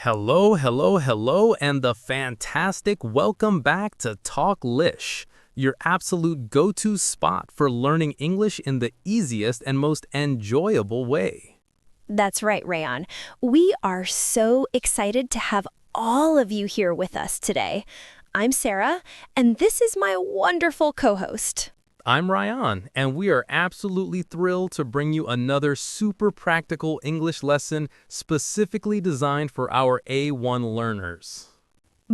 Hello, hello, hello, and the fantastic welcome back to Talk Lish, your absolute go-to spot for learning English in the easiest and most enjoyable way. That's right, Rayon. We are so excited to have all of you here with us today. I'm Sarah, and this is my wonderful co-host. I'm Ryan, and we are absolutely thrilled to bring you another super practical English lesson specifically designed for our A1 learners.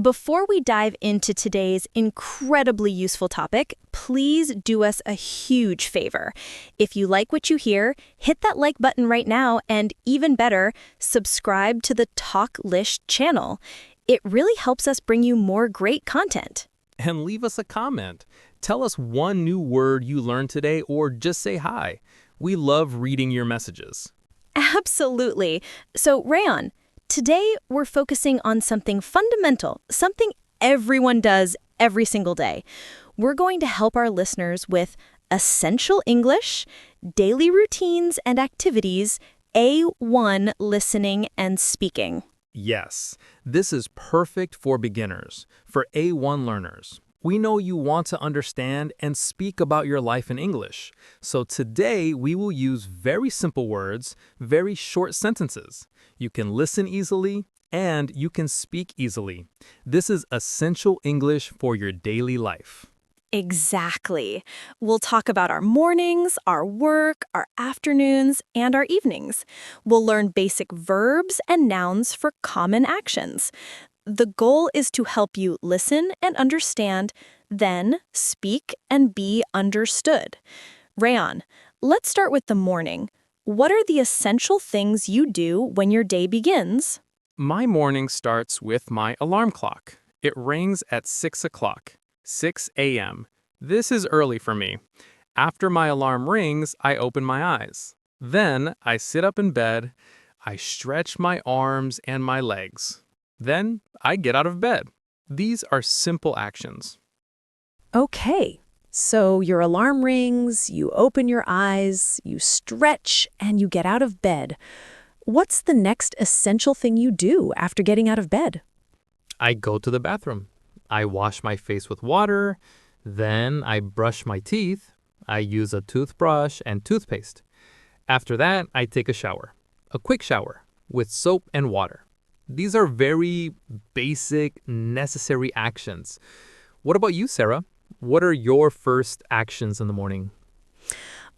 Before we dive into today's incredibly useful topic, please do us a huge favor. If you like what you hear, hit that like button right now, and even better, subscribe to the Talk Lish channel. It really helps us bring you more great content. And leave us a comment. Tell us one new word you learned today or just say hi. We love reading your messages. Absolutely. So, Rayon, today we're focusing on something fundamental, something everyone does every single day. We're going to help our listeners with essential English, daily routines and activities, A1 listening and speaking. Yes, this is perfect for beginners, for A1 learners. We know you want to understand and speak about your life in English. So today we will use very simple words, very short sentences. You can listen easily and you can speak easily. This is essential English for your daily life. Exactly. We'll talk about our mornings, our work, our afternoons, and our evenings. We'll learn basic verbs and nouns for common actions. The goal is to help you listen and understand, then speak and be understood. Rayon, let's start with the morning. What are the essential things you do when your day begins? My morning starts with my alarm clock. It rings at 6 o'clock. 6 a.m. This is early for me. After my alarm rings, I open my eyes. Then I sit up in bed. I stretch my arms and my legs. Then I get out of bed. These are simple actions. Okay, so your alarm rings, you open your eyes, you stretch, and you get out of bed. What's the next essential thing you do after getting out of bed? I go to the bathroom. I wash my face with water. Then I brush my teeth. I use a toothbrush and toothpaste. After that, I take a shower. A quick shower with soap and water. These are very basic, necessary actions. What about you, Sarah? What are your first actions in the morning?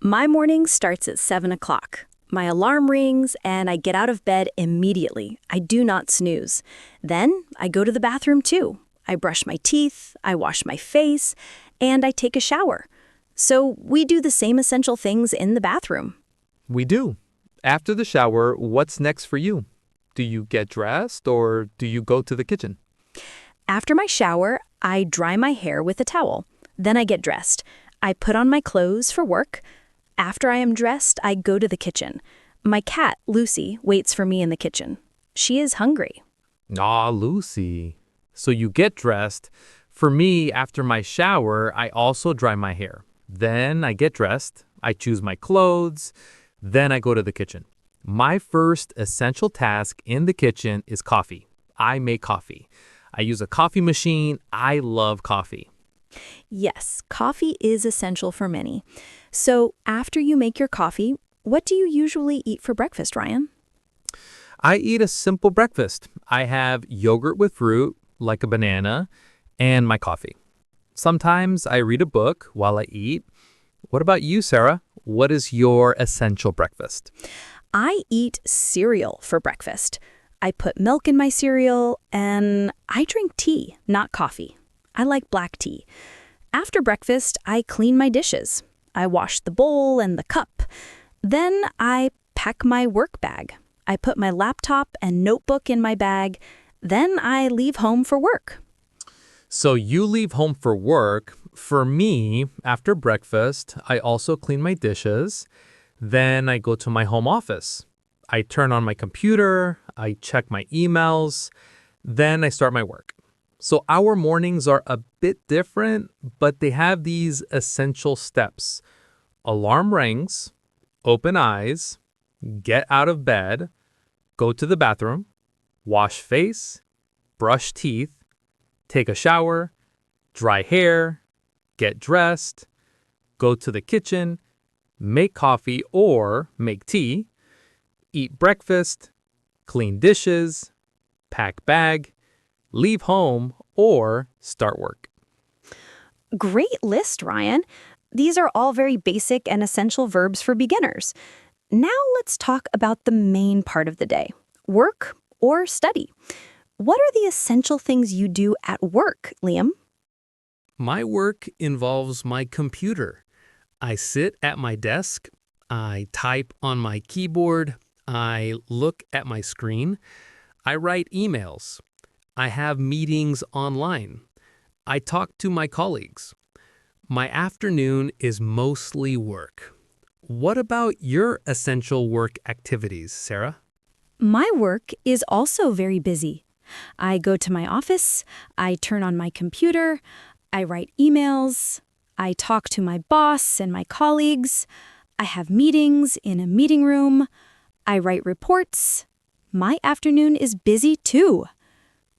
My morning starts at 7 o'clock. My alarm rings and I get out of bed immediately. I do not snooze. Then I go to the bathroom too. I brush my teeth, I wash my face, and I take a shower. So we do the same essential things in the bathroom. We do. After the shower, what's next for you? Do you get dressed or do you go to the kitchen? After my shower, I dry my hair with a towel. Then I get dressed. I put on my clothes for work. After I am dressed, I go to the kitchen. My cat, Lucy, waits for me in the kitchen. She is hungry. Aw, Lucy. So you get dressed. For me, after my shower, I also dry my hair. Then I get dressed. I choose my clothes. Then I go to the kitchen. My first essential task in the kitchen is coffee. I make coffee. I use a coffee machine. I love coffee. Yes, coffee is essential for many. So after you make your coffee, what do you usually eat for breakfast, Ryan? I eat a simple breakfast. I have yogurt with fruit, like a banana, and my coffee. Sometimes I read a book while I eat. What about you, Sarah? What is your essential breakfast? I eat cereal for breakfast. I put milk in my cereal, and I drink tea, not coffee. I like black tea. After breakfast, I clean my dishes. I wash the bowl and the cup. Then I pack my work bag. I put my laptop and notebook in my bag. Then I leave home for work. So you leave home for work. For me, after breakfast, I also clean my dishes. Then I go to my home office. I turn on my computer. I check my emails. Then I start my work. So our mornings are a bit different, but they have these essential steps. Alarm rings, open eyes, get out of bed, go to the bathroom, wash face, brush teeth, take a shower, dry hair, get dressed, go to the kitchen, make coffee or make tea, eat breakfast, clean dishes, pack bag, leave home, or start work. Great list, Ryan. These are all very basic and essential verbs for beginners. Now let's talk about the main part of the day, work or study. What are the essential things you do at work, Liam? My work involves my computer. I sit at my desk, I type on my keyboard, I look at my screen, I write emails, I have meetings online, I talk to my colleagues. My afternoon is mostly work. What about your essential work activities, Sarah? My work is also very busy. I go to my office, I turn on my computer, I write emails, I talk to my boss and my colleagues, I have meetings in a meeting room, I write reports. My afternoon is busy too.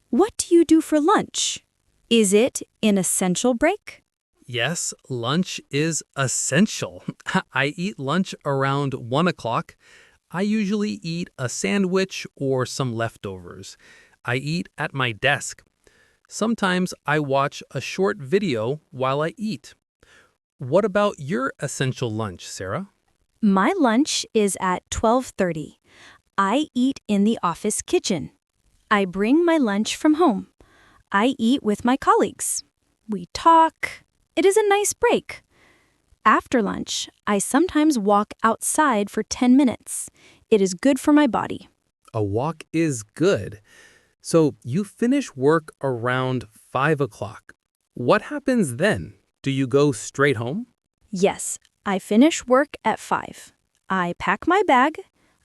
What do you do for lunch? Is it an essential break? Yes, lunch is essential. I eat lunch around 1 o'clock. I usually eat a sandwich or some leftovers. I eat at my desk. Sometimes I watch a short video while I eat. What about your essential lunch, Sarah? My lunch is at 12:30. I eat in the office kitchen. I bring my lunch from home. I eat with my colleagues. We talk. It is a nice break. After lunch, I sometimes walk outside for 10 minutes. It is good for my body. A walk is good. So you finish work around 5 o'clock. What happens then? Do you go straight home? Yes, I finish work at 5. I pack my bag.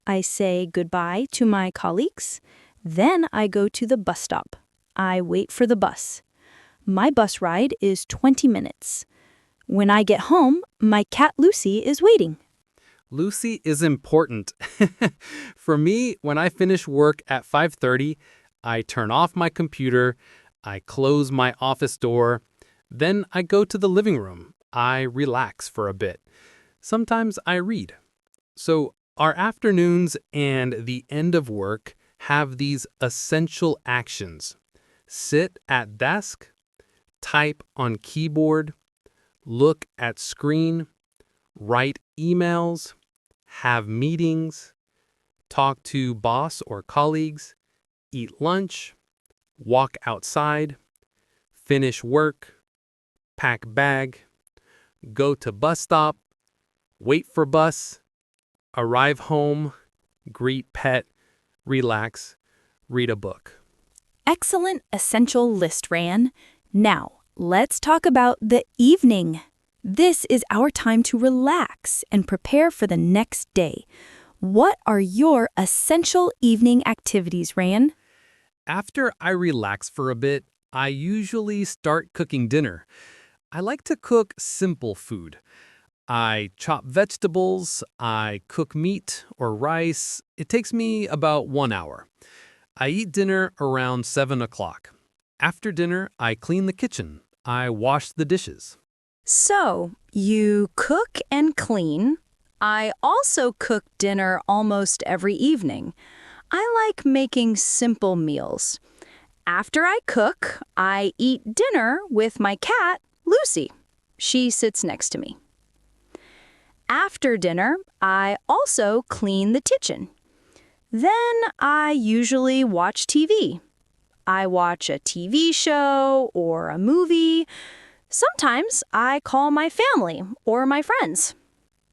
I say goodbye to my colleagues. Then I go to the bus stop. I wait for the bus. My bus ride is 20 minutes. When I get home, my cat Lucy is waiting. Lucy is important. For me, when I finish work at 5:30, I turn off my computer, I close my office door, then I go to the living room. I relax for a bit. Sometimes I read. So our afternoons and the end of work have these essential actions. Sit at desk, type on keyboard, look at screen, write emails, have meetings, talk to boss or colleagues, eat lunch, walk outside, finish work, pack bag, go to bus stop, wait for bus, arrive home, greet pet, relax, read a book. Excellent essential list, Ran. Now, let's talk about the evening. This is our time to relax and prepare for the next day. What are your essential evening activities, Ran? After I relax for a bit, I usually start cooking dinner. I like to cook simple food. I chop vegetables, I cook meat or rice. It takes me about 1 hour. I eat dinner around 7 o'clock. After dinner, I clean the kitchen. I wash the dishes. So, you cook and clean. I also cook dinner almost every evening. I like making simple meals. After I cook, I eat dinner with my cat, Lucy. She sits next to me. After dinner, I also clean the kitchen. Then I usually watch TV. I watch a TV show or a movie. Sometimes I call my family or my friends.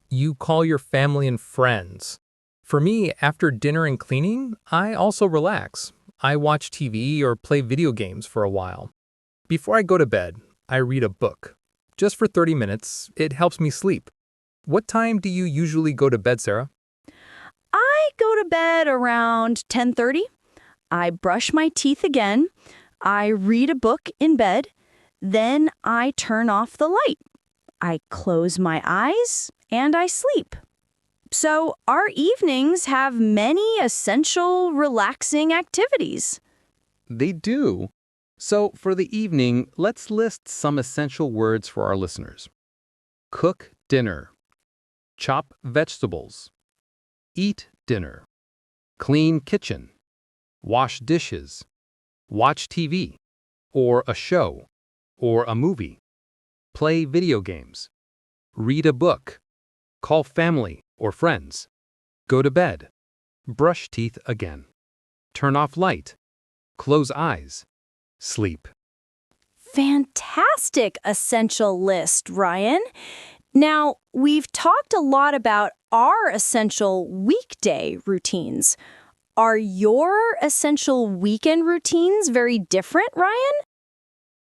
You call your family and friends. For me, after dinner and cleaning, I also relax. I watch TV or play video games for a while. Before I go to bed, I read a book. Just for 30 minutes, it helps me sleep. What time do you usually go to bed, Sarah? I go to bed around 10:30. I brush my teeth again. I read a book in bed. Then I turn off the light. I close my eyes and I sleep. So our evenings have many essential, relaxing activities. They do. So for the evening, let's list some essential words for our listeners. Cook dinner. Chop vegetables. Eat dinner. Clean kitchen. Wash dishes. Watch TV. Or a show. Or a movie. Play video games. Read a book. Call family or friends. Go to bed. Brush teeth again. Turn off light. Close eyes. Sleep. Fantastic essential list, Ryan. Now, we've talked a lot about our essential weekday routines. Are your essential weekend routines very different, Ryan?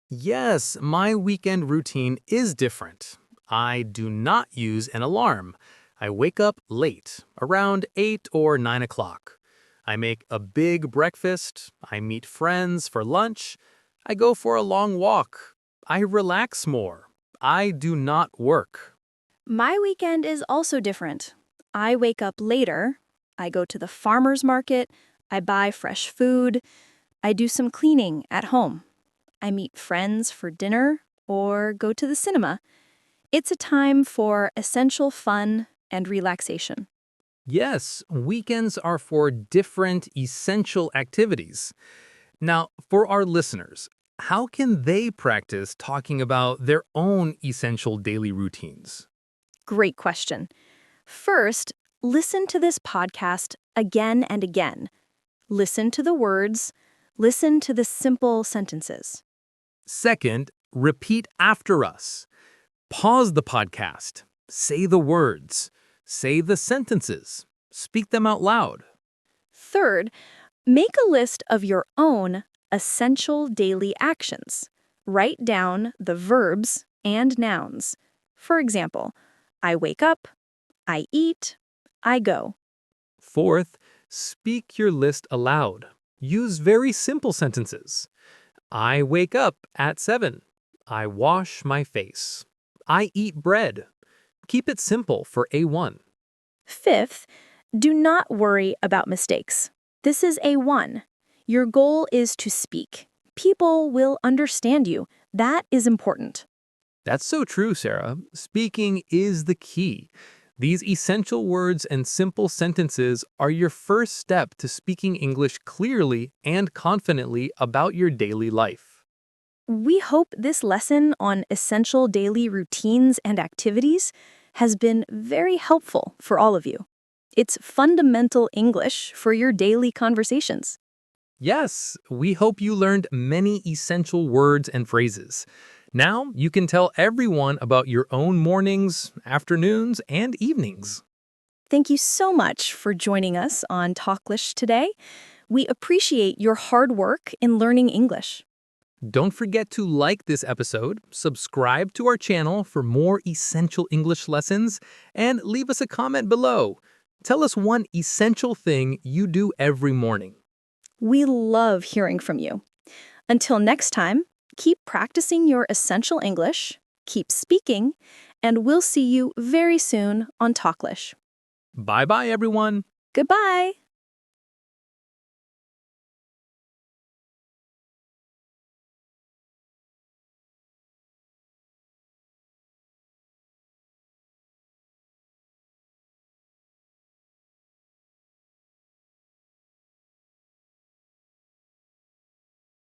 Yes, my weekend routine is different. I do not use an alarm. I wake up late, around 8 or 9 o'clock. I make a big breakfast. I meet friends for lunch. I go for a long walk. I relax more. I do not work. My weekend is also different. I wake up later. I go to the farmer's market. I buy fresh food. I do some cleaning at home. I meet friends for dinner or go to the cinema. It's a time for essential fun and relaxation. Yes, weekends are for different essential activities. Now, for our listeners, how can they practice talking about their own essential daily routines? Great question. First, listen to this podcast again and again. Listen to the words. Listen to the simple sentences. Second, repeat after us. Pause the podcast. Say the words. Say the sentences. Speak them out loud. Third, make a list of your own essential daily actions. Write down the verbs and nouns. For example, I wake up, I eat, I go. Fourth, speak your list aloud. Use very simple sentences. I wake up at 7. I wash my face. I eat bread. Keep it simple for A1. Fifth, do not worry about mistakes. This is A1. Your goal is to speak. People will understand you. That is important. That's so true, Sarah. Speaking is the key. These essential words and simple sentences are your first step to speaking English clearly and confidently about your daily life. We hope this lesson on essential daily routines and activities has been very helpful for all of you. It's fundamental English for your daily conversations. Yes, we hope you learned many essential words and phrases. Now you can tell everyone about your own mornings, afternoons, and evenings. Thank you so much for joining us on Talk Lish today. We appreciate your hard work in learning English. Don't forget to like this episode, subscribe to our channel for more essential English lessons, and leave us a comment below. Tell us one essential thing you do every morning. We love hearing from you. Until next time, keep practicing your essential English, keep speaking, and we'll see you very soon on Talk Lish. Bye-bye, everyone. Goodbye!